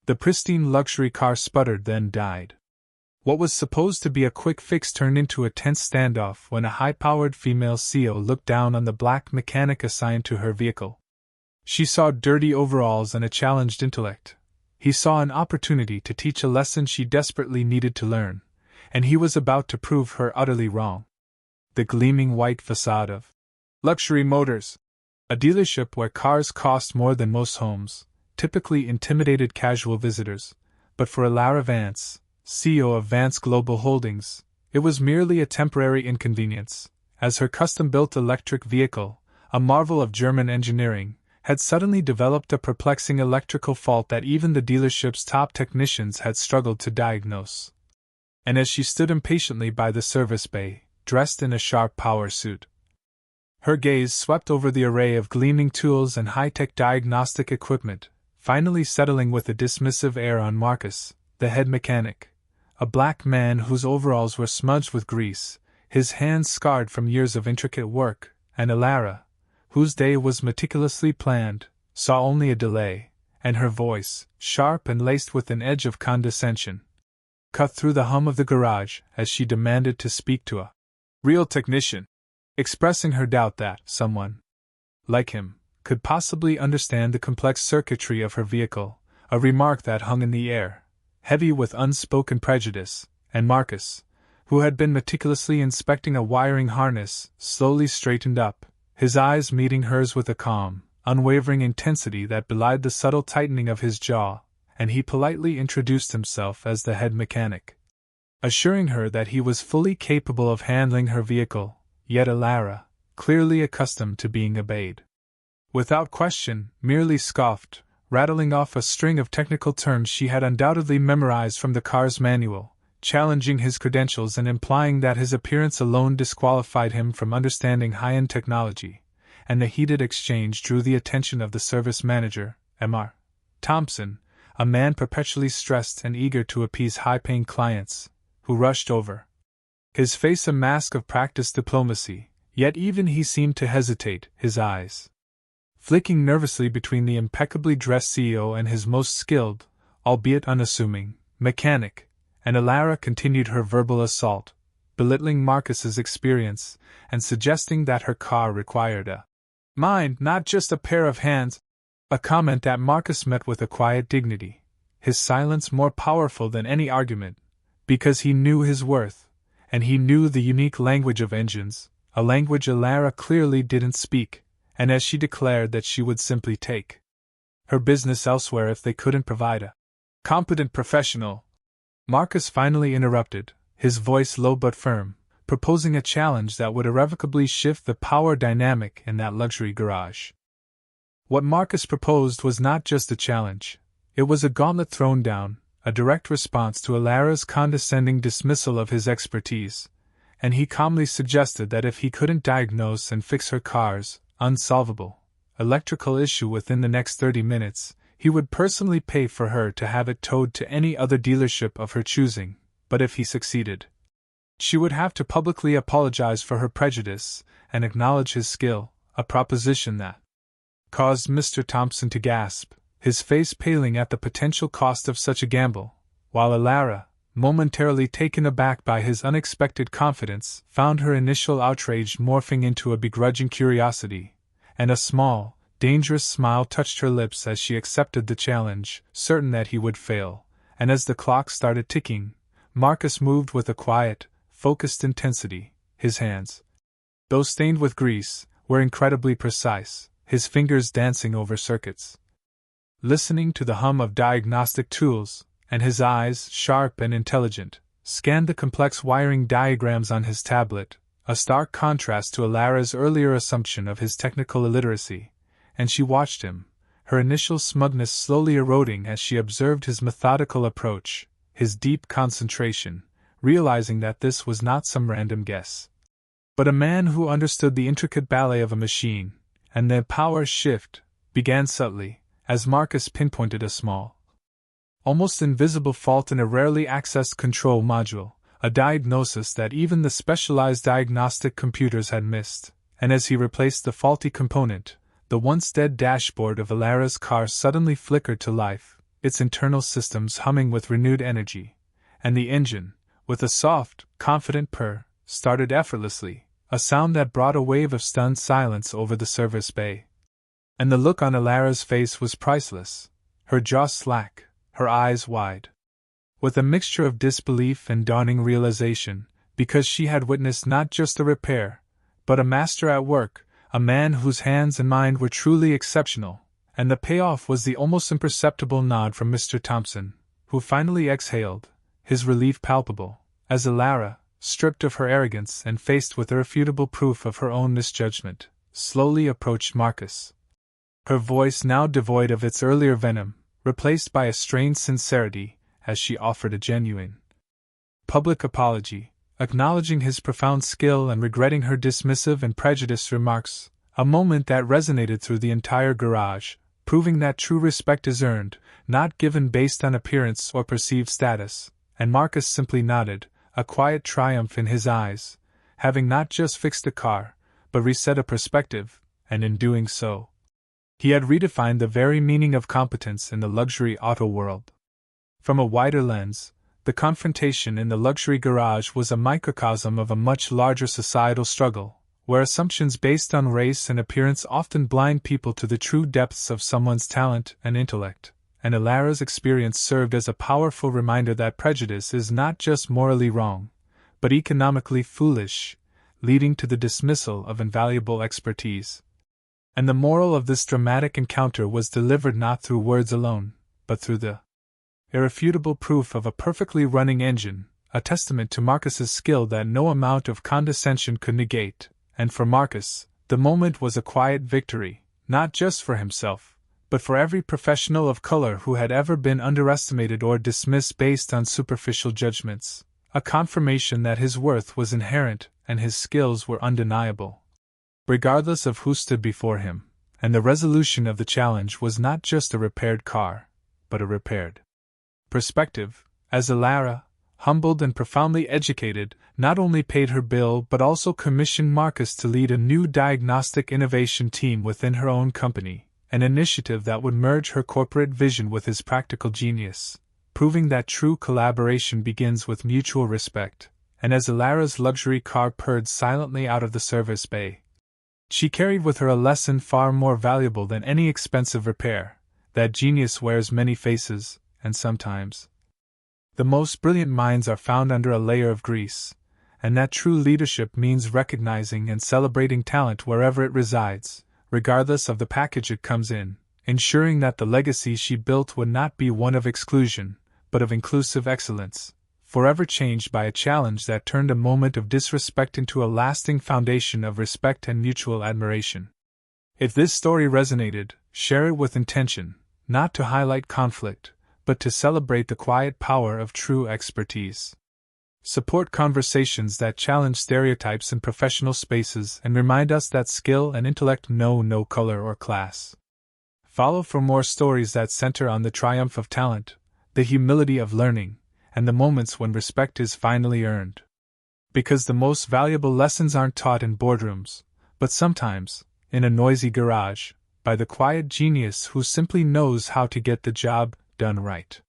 The pristine luxury car sputtered, then died. What was supposed to be a quick fix turned into a tense standoff when a high-powered female CEO looked down on the black mechanic assigned to her vehicle. She saw dirty overalls and a challenged intellect. He saw an opportunity to teach a lesson she desperately needed to learn, and he was about to prove her utterly wrong. The gleaming white facade of Luxury Motors, a dealership where cars cost more than most homes, typically intimidated casual visitors, but for Alara Vance, CEO of Vance Global Holdings, it was merely a temporary inconvenience, as her custom-built electric vehicle, a marvel of German engineering, had suddenly developed a perplexing electrical fault that even the dealership's top technicians had struggled to diagnose. And as she stood impatiently by the service bay, dressed in a sharp power suit, her gaze swept over the array of gleaming tools and high-tech diagnostic equipment, finally settling with a dismissive air on Marcus, the head mechanic, a black man whose overalls were smudged with grease, his hands scarred from years of intricate work, and Alara, whose day was meticulously planned, saw only a delay, and her voice, sharp and laced with an edge of condescension, cut through the hum of the garage as she demanded to speak to a real technician, expressing her doubt that someone like him could possibly understand the complex circuitry of her vehicle, a remark that hung in the air, heavy with unspoken prejudice, and Marcus, who had been meticulously inspecting a wiring harness, slowly straightened up, his eyes meeting hers with a calm, unwavering intensity that belied the subtle tightening of his jaw, and he politely introduced himself as the head mechanic, assuring her that he was fully capable of handling her vehicle, yet Alara, clearly accustomed to being obeyed, without question, merely scoffed, rattling off a string of technical terms she had undoubtedly memorized from the car's manual, challenging his credentials and implying that his appearance alone disqualified him from understanding high-end technology, and the heated exchange drew the attention of the service manager, M.R. Thompson, a man perpetually stressed and eager to appease high-paying clients, who rushed over. His face a mask of practiced diplomacy, yet even he seemed to hesitate, his eyes flicking nervously between the impeccably dressed CEO and his most skilled, albeit unassuming, mechanic, and Alara continued her verbal assault, belittling Marcus's experience and suggesting that her car required a mind, not just a pair of hands, a comment that Marcus met with a quiet dignity, his silence more powerful than any argument, because he knew his worth, and he knew the unique language of engines, a language Alara clearly didn't speak, and as she declared that she would simply take her business elsewhere if they couldn't provide a competent professional, Marcus finally interrupted, his voice low but firm, proposing a challenge that would irrevocably shift the power dynamic in that luxury garage. What Marcus proposed was not just a challenge, it was a gauntlet thrown down, a direct response to Alara's condescending dismissal of his expertise, and he calmly suggested that if he couldn't diagnose and fix her car's unsolvable electrical issue within the next 30 minutes, he would personally pay for her to have it towed to any other dealership of her choosing, but if he succeeded, she would have to publicly apologize for her prejudice and acknowledge his skill, a proposition that caused Mr. Thompson to gasp, his face paling at the potential cost of such a gamble, while Alara, momentarily taken aback by his unexpected confidence, found her initial outrage morphing into a begrudging curiosity, and a small, dangerous smile touched her lips as she accepted the challenge, certain that he would fail, and as the clock started ticking, Marcus moved with a quiet, focused intensity, his hands, though stained with grease, were incredibly precise, his fingers dancing over circuits, listening to the hum of diagnostic tools, and his eyes, sharp and intelligent, scanned the complex wiring diagrams on his tablet, a stark contrast to Alara's earlier assumption of his technical illiteracy, and she watched him, her initial smugness slowly eroding as she observed his methodical approach, his deep concentration, realizing that this was not some random guess, but a man who understood the intricate ballet of a machine, and the power shift began subtly, as Marcus pinpointed a small, almost invisible fault in a rarely accessed control module, a diagnosis that even the specialized diagnostic computers had missed, and as he replaced the faulty component, the once dead dashboard of Alara's car suddenly flickered to life, its internal systems humming with renewed energy, and the engine, with a soft, confident purr, started effortlessly, a sound that brought a wave of stunned silence over the service bay. And the look on Alara's face was priceless, her jaw slack, her eyes wide, with a mixture of disbelief and dawning realization, because she had witnessed not just a repair, but a master at work, a man whose hands and mind were truly exceptional, and the payoff was the almost imperceptible nod from Mr. Thompson, who finally exhaled, his relief palpable, as Alara, stripped of her arrogance and faced with irrefutable proof of her own misjudgment, slowly approached Marcus. Her voice now devoid of its earlier venom, replaced by a strained sincerity, as she offered a genuine public apology, acknowledging his profound skill and regretting her dismissive and prejudiced remarks, a moment that resonated through the entire garage, proving that true respect is earned, not given based on appearance or perceived status, and Marcus simply nodded, a quiet triumph in his eyes, having not just fixed a car, but reset a perspective, and in doing so, he had redefined the very meaning of competence in the luxury auto world. From a wider lens, the confrontation in the luxury garage was a microcosm of a much larger societal struggle, where assumptions based on race and appearance often blind people to the true depths of someone's talent and intellect, and Alara's experience served as a powerful reminder that prejudice is not just morally wrong, but economically foolish, leading to the dismissal of invaluable expertise. And the moral of this dramatic encounter was delivered not through words alone, but through the irrefutable proof of a perfectly running engine, a testament to Marcus's skill that no amount of condescension could negate. And for Marcus, the moment was a quiet victory, not just for himself, but for every professional of color who had ever been underestimated or dismissed based on superficial judgments, a confirmation that his worth was inherent and his skills were undeniable, regardless of who stood before him. And the resolution of the challenge was not just a repaired car, but a repaired perspective, as Alara, humbled and profoundly educated, not only paid her bill but also commissioned Marcus to lead a new diagnostic innovation team within her own company, an initiative that would merge her corporate vision with his practical genius, proving that true collaboration begins with mutual respect. And as Alara's luxury car purred silently out of the service bay, she carried with her a lesson far more valuable than any expensive repair, that genius wears many faces, and sometimes the most brilliant minds are found under a layer of grease, and that true leadership means recognizing and celebrating talent wherever it resides, regardless of the package it comes in, ensuring that the legacy she built would not be one of exclusion, but of inclusive excellence, forever changed by a challenge that turned a moment of disrespect into a lasting foundation of respect and mutual admiration. If this story resonated, share it with intention, not to highlight conflict, but to celebrate the quiet power of true expertise. Support conversations that challenge stereotypes in professional spaces and remind us that skill and intellect know no color or class. Follow for more stories that center on the triumph of talent, the humility of learning, and the moments when respect is finally earned. Because the most valuable lessons aren't taught in boardrooms, but sometimes, in a noisy garage, by the quiet genius who simply knows how to get the job done right.